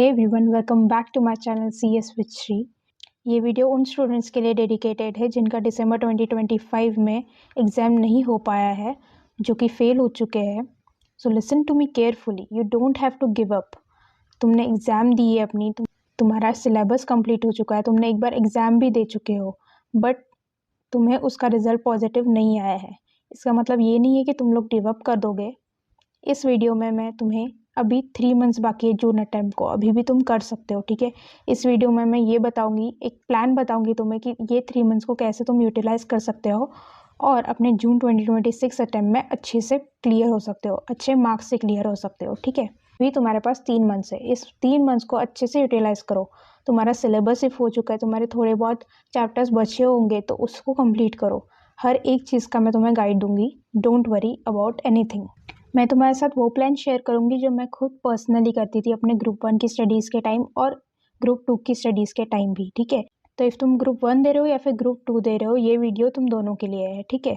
Hey everyone, welcome back to my channel CS with Shri. ये video उन students के लिए डेडिकेटेड है जिनका दिसंबर 2025 में एग्ज़ाम नहीं हो पाया है, जो कि फेल हो चुके हैं। So listen to me carefully, you don't have to give up. तुमने एग्ज़ाम दी है अपनी, तुम्हारा सिलेबस कंप्लीट हो चुका है, तुमने एक बार एग्ज़ाम भी दे चुके हो, बट तुम्हें उसका रिज़ल्ट पॉजिटिव नहीं आया है। इसका मतलब ये नहीं है कि तुम लोग गिव अप कर दोगे। इस वीडियो में मैं तुम्हें अभी 3 मंथ्स बाकी है जून अटेम्प्ट को, अभी भी तुम कर सकते हो, ठीक है। इस वीडियो में मैं ये बताऊंगी, एक प्लान बताऊंगी तुम्हें कि ये 3 मंथ्स को कैसे तुम यूटिलाइज कर सकते हो और अपने जून 2026 अटेम्प्ट में अच्छे से क्लियर हो सकते हो, अच्छे मार्क्स से क्लियर हो सकते हो, ठीक है। अभी तुम्हारे पास 3 मंथ्स है, इस 3 मंथ्स को अच्छे से यूटिलाइज करो। तुम्हारा सिलेबस सिर्फ हो चुका है, तुम्हारे थोड़े बहुत चैप्टर्स बचे होंगे तो उसको कंप्लीट करो। हर एक चीज़ का मैं तुम्हें गाइड दूंगी, डोंट वरी अबाउट एनीथिंग। मैं तुम्हारे साथ वो प्लान शेयर करूंगी जो मैं खुद पर्सनली करती थी अपने ग्रुप 1 की स्टडीज़ के टाइम और ग्रुप 2 की स्टडीज़ के टाइम भी, ठीक है। तो इफ़ तुम ग्रुप 1 दे रहे हो या फिर ग्रुप 2 दे रहे हो, ये वीडियो तुम दोनों के लिए है, ठीक है।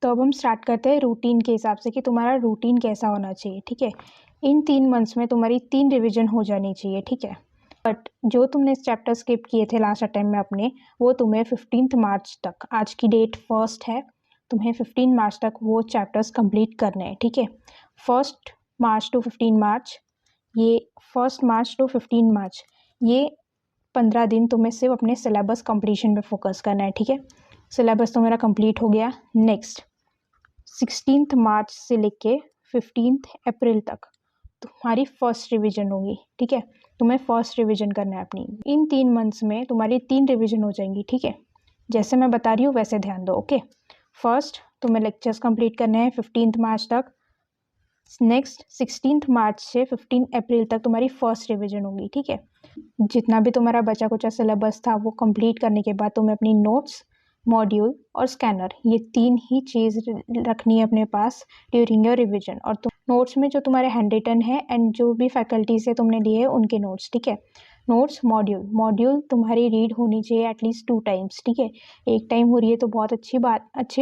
तो अब हम स्टार्ट करते हैं रूटीन के हिसाब से कि तुम्हारा रूटीन कैसा होना चाहिए, ठीक है। इन 3 मंथ्स में तुम्हारी 3 रिविजन हो जानी चाहिए, ठीक है। बट जो तुमने चैप्टर स्किप किए थे लास्ट अटेम्प्ट में अपने, वो तुम्हें 15 मार्च तक, आज की डेट 1 है, तुम्हें 15 मार्च तक वो चैप्टर्स कंप्लीट करने हैं, ठीक है। 1 मार्च टू 15 मार्च, ये 1 मार्च टू 15 मार्च, ये 15 दिन तुम्हें सिर्फ अपने सिलेबस कंप्लीशन पे फोकस करना है, ठीक है। सिलेबस तो मेरा कंप्लीट हो गया। नेक्स्ट 16 मार्च से लेके 15 अप्रैल तक तुम्हारी फर्स्ट रिवीजन होगी, ठीक है। तुम्हें फर्स्ट रिवीजन करना है अपनी। इन 3 मंथ्स में तुम्हारी 3 रिवीजन हो जाएंगी, ठीक है। जैसे मैं बता रही हूँ वैसे ध्यान दो, ओके। फर्स्ट तुम्हें लेक्चर्स कंप्लीट करने हैं 15 मार्च तक। नेक्स्ट 16 मार्च से 15 अप्रैल तक तुम्हारी फर्स्ट रिवीजन होगी, ठीक है। जितना भी तुम्हारा बचा कुचा सिलेबस था वो कंप्लीट करने के बाद तुम्हें अपनी नोट्स, मॉड्यूल और स्कैनर, ये 3 ही चीज़ रखनी है अपने पास ड्यूरिंग योर रिवीजन। और तुम नोट्स में जो तुम्हारे हैंड रिटन है एंड जो भी फैकल्टी से तुमने लिए है उनके नोट्स, ठीक है। नोट्स, मॉड्यूल तुम्हारी रीड होनी चाहिए एटलीस्ट 2 टाइम्स, ठीक है। एक टाइम हो रही है तो बहुत अच्छी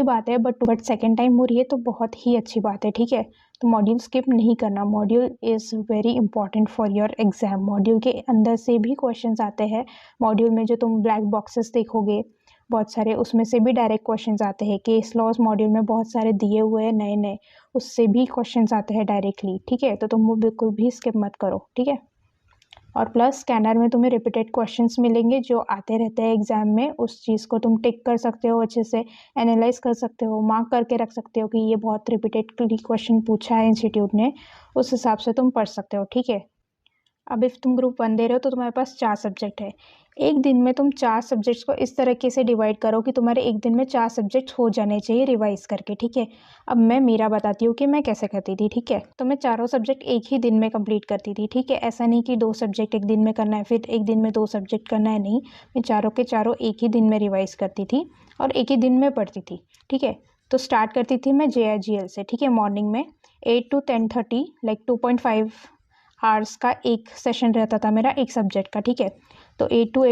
बात है, बट सेकेंड टाइम हो रही है तो बहुत ही अच्छी बात है, ठीक है। तो मॉड्यूल स्किप नहीं करना, module is very important for your exam. Module के अंदर से भी क्वेश्चंस आते हैं, मॉड्यूल में जो तुम ब्लैक बॉक्सेस देखोगे बहुत सारे, उसमें से भी डायरेक्ट क्वेश्चंस आते हैं। केस लॉज मॉड्यूल में बहुत सारे दिए हुए हैं नए नए, उससे भी क्वेश्चंस आते हैं डायरेक्टली, ठीक है। तो तुम वो बिल्कुल भी स्किप मत करो, ठीक है। और प्लस स्कैनर में तुम्हें रिपीटेड क्वेश्चंस मिलेंगे जो आते रहते हैं एग्जाम में, उस चीज़ को तुम टिक कर सकते हो, अच्छे से एनालाइज कर सकते हो, मार्क करके रख सकते हो कि ये बहुत रिपीटेडली क्वेश्चन पूछा है इंस्टीट्यूट ने, उस हिसाब से तुम पढ़ सकते हो, ठीक है। अब इफ़ तुम ग्रुप 1 दे रहे हो तो तुम्हारे पास 4 सब्जेक्ट है। एक दिन में तुम 4 सब्जेक्ट्स को इस तरीके से डिवाइड करो कि तुम्हारे एक दिन में 4 सब्जेक्ट्स हो जाने चाहिए रिवाइज करके, ठीक है। अब मैं मेरा बताती हूँ कि मैं कैसे करती थी, ठीक है। तो मैं चारों सब्जेक्ट एक ही दिन में कंप्लीट करती थी, ठीक है। ऐसा नहीं कि 2 सब्जेक्ट एक दिन में करना है फिर एक दिन में 2 सब्जेक्ट करना है, नहीं। मैं चारों के चारों एक ही दिन में रिवाइज करती थी और एक ही दिन में पढ़ती थी, ठीक है। तो स्टार्ट करती थी मैं JIGL से, ठीक है। मॉर्निंग में 8 to 10:30, लाइक 2.5 आवर्स का एक सेशन रहता था मेरा एक सब्जेक्ट का, ठीक है। तो 8 to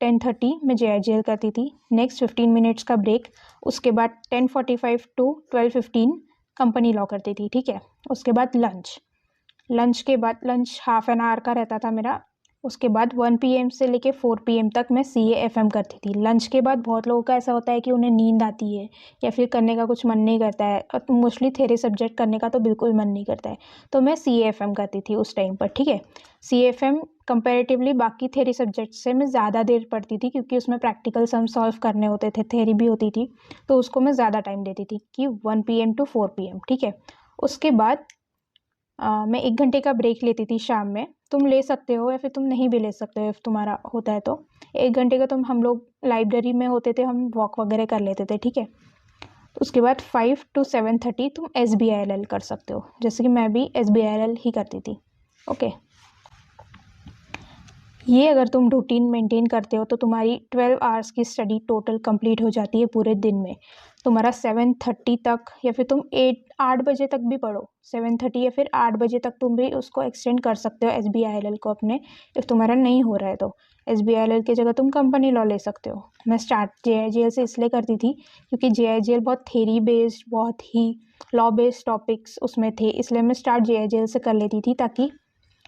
10:30 मैं JIGL करती थी। नेक्स्ट 15 मिनट्स का ब्रेक, उसके बाद 10:45 to 12:15 कंपनी लॉ करती थी, ठीक है। उसके बाद लंच के बाद, लंच हाफ एन आवर का रहता था मेरा। उसके बाद 1 PM से लेके 4 PM तक मैं CA FM करती थी। लंच के बाद बहुत लोगों का ऐसा होता है कि उन्हें नींद आती है या फिर करने का कुछ मन नहीं करता है, और मोस्टली थ्योरी सब्जेक्ट करने का तो बिल्कुल मन नहीं करता है, तो मैं CA FM करती थी उस टाइम पर, ठीक है। CA FM कंपेरेटिवली बाकी थ्योरी सब्जेक्ट से मैं ज़्यादा देर पढ़ती थी क्योंकि उसमें प्रैक्टिकल सम सॉल्व करने होते थे, थ्योरी भी होती थी, तो उसको मैं ज़्यादा टाइम देती थी कि 1 PM to 4 PM, ठीक है। उसके बाद मैं 1 घंटे का ब्रेक लेती थी शाम में। तुम ले सकते हो या फिर तुम नहीं भी ले सकते हो, इफ़ तुम्हारा होता है तो। 1 घंटे का तुम, हम लोग लाइब्रेरी में होते थे, हम वॉक वगैरह कर लेते थे, ठीक है। तो उसके बाद 5 to 7:30 तुम SBILL कर सकते हो, जैसे कि मैं भी SBILL ही करती थी, ओके। ये अगर तुम रूटीन मेंटेन करते हो तो तुम्हारी 12 आवर्स की स्टडी टोटल कंप्लीट हो जाती है पूरे दिन में। तुम्हारा 7:30 तक या फिर तुम 8 बजे तक भी पढ़ो, 7:30 या फिर 8 बजे तक तुम भी उसको एक्सटेंड कर सकते हो SBILL को अपने, इफ़ तुम्हारा नहीं हो रहा है तो। SBILL की जगह तुम कंपनी लॉ ले सकते हो। मैं स्टार्ट JIGL से इसलिए करती थी क्योंकि JIGL बहुत थेरी बेस्ड, बहुत ही लॉ बेस्ड टॉपिक्स उसमें थे, इसलिए मैं स्टार्ट JIGL से कर लेती थी ताकि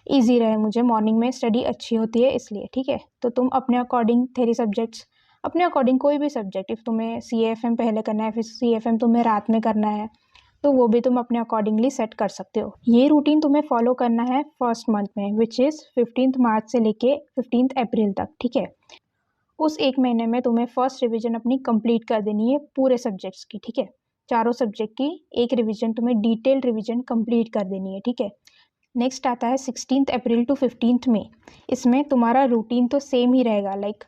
ईजी रहे, मुझे मॉर्निंग में स्टडी अच्छी होती है इसलिए, ठीक है। तो तुम अपने अकॉर्डिंग थ्योरी सब्जेक्ट्स, अपने अकॉर्डिंग कोई भी सब्जेक्ट, इफ़ तुम्हें CAFM पहले करना है, फिर CAFM तुम्हें रात में करना है, तो वो भी तुम अपने अकॉर्डिंगली सेट कर सकते हो। ये रूटीन तुम्हें फॉलो करना है फर्स्ट मंथ में, विच इज़ 15 मार्च से लेके 15 अप्रैल तक, ठीक है। उस एक महीने में तुम्हें फर्स्ट रिवीजन अपनी कंप्लीट कर देनी है पूरे सब्जेक्ट्स की, ठीक है। चारों सब्जेक्ट की एक रिवीजन, तुम्हें डिटेल्ड रिवीजन कंप्लीट कर देनी है, ठीक है। नेक्स्ट आता है 16 अप्रैल टू 15 मई। इसमें तुम्हारा रूटीन तो सेम ही रहेगा, लाइक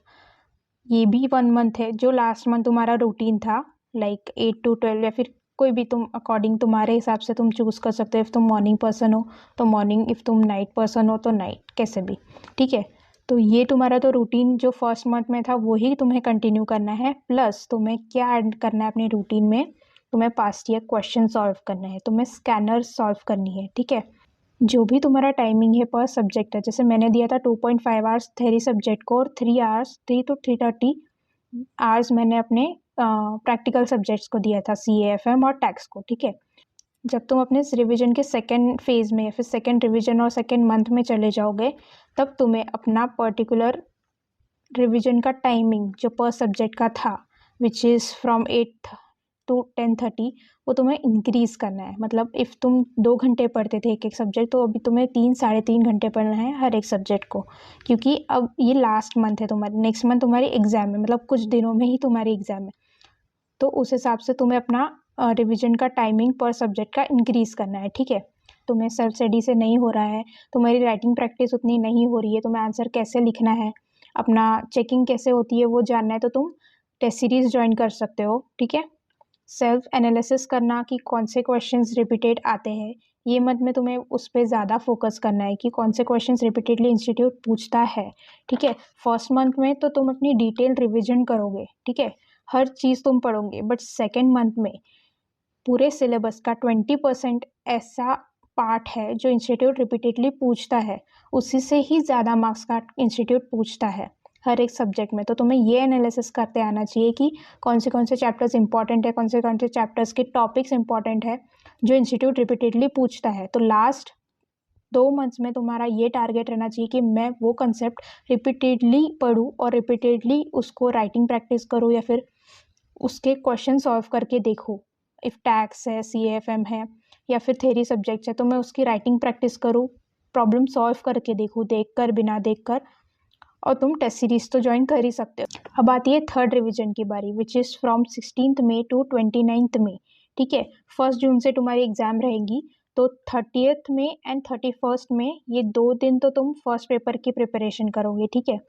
ये भी 1 मंथ है, जो लास्ट मंथ तुम्हारा रूटीन था लाइक 8 to 12, या फिर कोई भी तुम अकॉर्डिंग तुम्हारे हिसाब से तुम चूज़ कर सकते हो। इफ़ तुम मॉर्निंग पर्सन हो तो मॉर्निंग, इफ़ तुम नाइट पर्सन हो तो नाइट, कैसे भी, ठीक है। तो ये तुम्हारा तो रूटीन जो फर्स्ट मंथ में था वही तुम्हें कंटिन्यू करना है, प्लस तुम्हें क्या ऐड करना है अपने रूटीन में, तुम्हें पास्ट ईयर क्वेश्चन सॉल्व करना है, तुम्हें स्कैनर सॉल्व करनी है, ठीक है। जो भी तुम्हारा टाइमिंग है पर सब्जेक्ट है, जैसे मैंने दिया था 2.5 आवर्स थ्योरी सब्जेक्ट को, और 3 आवर्स, 3 to 3:30 आवर्स मैंने अपने प्रैक्टिकल सब्जेक्ट्स को दिया था, CAFM और टैक्स को, ठीक है। जब तुम अपने रिवीजन के सेकेंड फेज में या फिर सेकेंड रिवीजन और सेकेंड मंथ में चले जाओगे, तब तुम्हें अपना पर्टिकुलर रिवीजन का टाइमिंग जो पर सब्जेक्ट का था, विच इज़ फ्रॉम 8 to 10:30, वो तुम्हें इंक्रीज करना है। मतलब इफ़ तुम 2 घंटे पढ़ते थे एक एक सब्जेक्ट, तो अभी तुम्हें 3-3.5 घंटे पढ़ना है हर एक सब्जेक्ट को, क्योंकि अब ये लास्ट मंथ है तुम्हारी, नेक्स्ट मंथ तुम्हारी एग्ज़ाम है, मतलब कुछ दिनों में ही तुम्हारी एग्ज़ाम है। तो उस हिसाब से तुम्हें अपना रिवीजन का टाइमिंग पर सब्जेक्ट का इंक्रीज करना है, ठीक है। तुम्हें सेल्फ स्टडी से नहीं हो रहा है, तुम्हारी राइटिंग प्रैक्टिस उतनी नहीं हो रही है, तुम्हें आंसर कैसे लिखना है, अपना चेकिंग कैसे होती है वो जानना है, तो तुम टेस्ट सीरीज ज्वाइन कर सकते हो, ठीक है। सेल्फ एनालिसिस करना कि कौन से क्वेश्चंस रिपीटेड आते हैं, ये मंथ में तुम्हें उस पर ज़्यादा फोकस करना है कि कौन से क्वेश्चंस रिपीटेडली इंस्टीट्यूट पूछता है, ठीक है। फर्स्ट मंथ में तो तुम अपनी डिटेल रिवीजन करोगे, ठीक है, हर चीज़ तुम पढ़ोगे, बट सेकेंड मंथ में पूरे सिलेबस का 20% ऐसा पार्ट है जो इंस्टीट्यूट रिपीटेडली पूछता है, उसी से ही ज़्यादा मार्क्स का इंस्टीट्यूट पूछता है हर एक सब्जेक्ट में। तो तुम्हें ये एनालिसिस करते आना चाहिए कि कौन से चैप्टर्स इंपॉर्टेंट है, कौन से चैप्टर्स के टॉपिक्स इंपॉर्टेंट है जो इंस्टीट्यूट रिपीटेडली पूछता है। तो लास्ट 2 मंथ्स में तुम्हारा ये टारगेट रहना चाहिए कि मैं वो कंसेप्ट रिपीटेडली पढूं और रिपीटेडली उसको राइटिंग प्रैक्टिस करूं, या फिर उसके क्वेश्चन सॉल्व करके देखूं। इफ़ टैक्स है, CAFM है, या फिर थ्योरी सब्जेक्ट्स है, तो मैं उसकी राइटिंग प्रैक्टिस करूं, प्रॉब्लम सॉल्व करके देखूं, देख कर, बिना देख कर। और तुम टेस्ट सीरीज तो ज्वाइन कर ही सकते हो। अब आती है थर्ड रिवीजन की बारी, which is from 16 May to 29 May, ठीक है। 1 जून से तुम्हारी एग्जाम रहेगी, तो 30 में एंड 31 में, ये 2 दिन तो तुम फर्स्ट पेपर की प्रिपरेशन करोगे, ठीक है।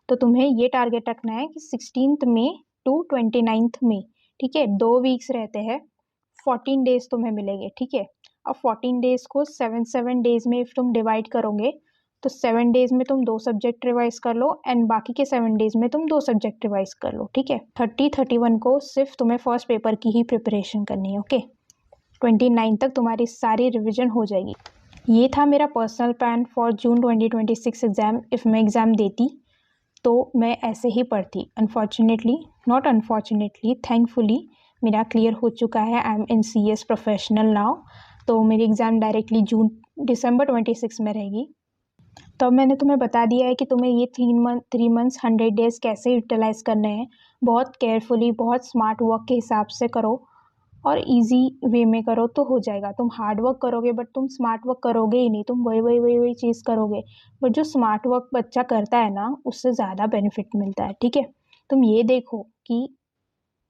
तो तुम्हें ये टारगेट रखना है कि 16 मई टू 29 मई, ठीक है, 2 वीक्स रहते हैं, 14 डेज तुम्हें मिलेंगे, ठीक है। अब 14 डेज को 7 डेज में इफ तुम डिवाइड करोगे, तो 7 डेज में तुम 2 सब्जेक्ट रिवाइज कर लो, एंड बाकी के 7 डेज में तुम 2 सब्जेक्ट रिवाइज कर लो, ठीक है। 30-31 को सिर्फ तुम्हें फर्स्ट पेपर की ही प्रिपरेशन करनी है, ओके। 29 तक तुम्हारी सारी रिविजन हो जाएगी। ये था मेरा personal plan for June 2026 exam. If मैं एग्ज़ाम देती तो मैं ऐसे ही पढ़ती। अनफॉर्चुनेटली, नॉट अनफॉर्चुनेटली, थैंकफुली मेरा क्लियर हो चुका है। I am in CS professional now. तो मेरी एग्ज़ाम डायरेक्टली दिसंबर 26 में रहेगी। तो मैंने तुम्हें बता दिया है कि तुम्हें ये 3 मंथ्स 100 डेज़ कैसे यूटिलाइज़ करने हैं। बहुत केयरफुली, बहुत स्मार्ट वर्क के हिसाब से करो और इजी वे में करो तो हो जाएगा। तुम हार्ड वर्क करोगे बट तुम स्मार्ट वर्क करोगे ही नहीं, तुम वही चीज़ करोगे। बट जो स्मार्ट वर्क बच्चा करता है ना, उससे ज़्यादा बेनिफिट मिलता है, ठीक है। तुम ये देखो कि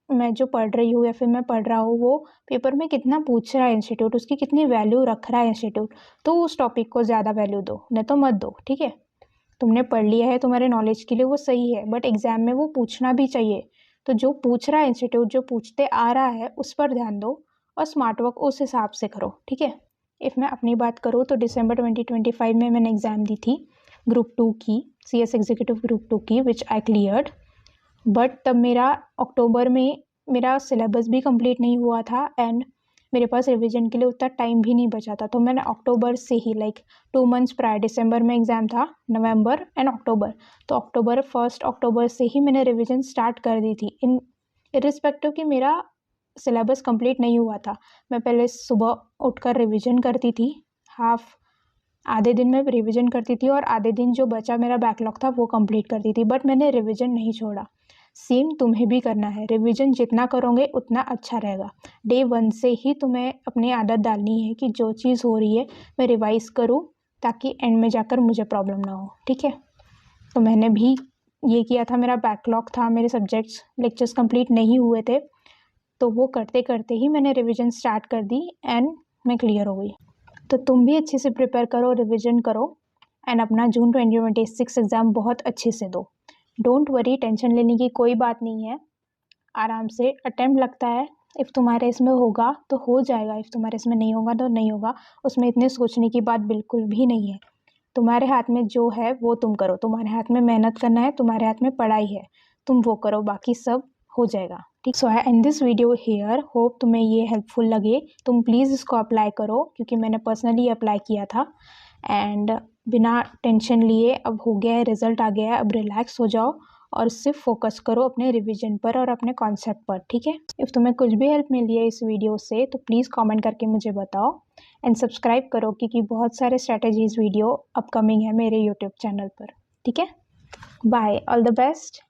मैं जो पढ़ रही हूँ या फिर मैं पढ़ रहा हूँ, वो पेपर में कितना पूछ रहा है इंस्टीट्यूट, उसकी कितनी वैल्यू रख रहा है इंस्टीट्यूट, तो उस टॉपिक को ज़्यादा वैल्यू दो, नहीं तो मत दो, ठीक है। तुमने पढ़ लिया है, तुम्हारे नॉलेज के लिए वो सही है, बट एग्जाम में वो पूछना भी चाहिए। तो जो पूछ रहा है इंस्टीट्यूट, जो पूछते आ रहा है, उस पर ध्यान दो और स्मार्ट वर्क उस हिसाब से करो, ठीक है। इफ़ मैं अपनी बात करूँ तो दिसंबर 2025 में मैंने एग्ज़ाम दी थी ग्रुप 2 की, CS एग्जीक्यूटिव ग्रुप 2 की, विच आई क्लियर्ड। बट तब मेरा अक्टूबर में मेरा सिलेबस भी कंप्लीट नहीं हुआ था, एंड मेरे पास रिवीजन के लिए उतना टाइम भी नहीं बचा था। तो मैंने अक्टूबर से ही, लाइक 2 मंथ्स प्रायर, दिसंबर में एग्ज़ाम था, नवंबर एंड अक्टूबर, तो अक्टूबर, 1 अक्टूबर से ही मैंने रिवीजन स्टार्ट कर दी थी। इरिस्पेक्टिव कि मेरा सिलेबस कंप्लीट नहीं हुआ था, मैं पहले सुबह उठकर रिवीजन करती थी, हाफ आधे दिन मैं रिवीजन करती थी और आधे दिन जो बचा मेरा बैकलॉग था वो कंप्लीट करती थी, बट मैंने रिवीजन नहीं छोड़ा। सेम तुम्हें भी करना है, रिवीजन जितना करोगे उतना अच्छा रहेगा। डे 1 से ही तुम्हें अपनी आदत डालनी है कि जो चीज़ हो रही है मैं रिवाइज़ करूँ, ताकि एंड में जाकर मुझे प्रॉब्लम ना हो, ठीक है। तो मैंने भी ये किया था, मेरा बैकलॉग था, मेरे सब्जेक्ट्स लेक्चर्स कंप्लीट नहीं हुए थे, तो वो करते करते ही मैंने रिवीजन स्टार्ट कर दी एंड मैं क्लियर हो गई। तो तुम भी अच्छे से प्रिपेयर करो, रिवीजन करो एंड अपना जून 2026 एग्ज़ाम बहुत अच्छे से दो। डोंट वरी, टेंशन लेने की कोई बात नहीं है, आराम से अटेम्प्ट लगता है। इफ़ तुम्हारे इसमें होगा तो हो जाएगा, इफ़ तुम्हारे इसमें नहीं होगा तो नहीं होगा, उसमें इतने सोचने की बात बिल्कुल भी नहीं है। तुम्हारे हाथ में जो है वो तुम करो, तुम्हारे हाथ में मेहनत करना है, तुम्हारे हाथ में पढ़ाई है, तुम वो करो, बाकी सब हो जाएगा, ठीक। So I end this video here, hope तुम्हें ये हेल्पफुल लगे। तुम प्लीज़ इसको अप्लाई करो, क्योंकि मैंने पर्सनली अप्लाई किया था एंड बिना टेंशन लिए अब हो गया है, रिजल्ट आ गया है। अब रिलैक्स हो जाओ और सिर्फ फोकस करो अपने रिवीजन पर और अपने कॉन्सेप्ट पर, ठीक है। इफ़ तुम्हें कुछ भी हेल्प मिली है इस वीडियो से तो प्लीज़ कमेंट करके मुझे बताओ एंड सब्सक्राइब करो, क्योंकि बहुत सारे स्ट्रैटेजीज़ वीडियो अपकमिंग है मेरे यूट्यूब चैनल पर, ठीक है। Bye, all the best.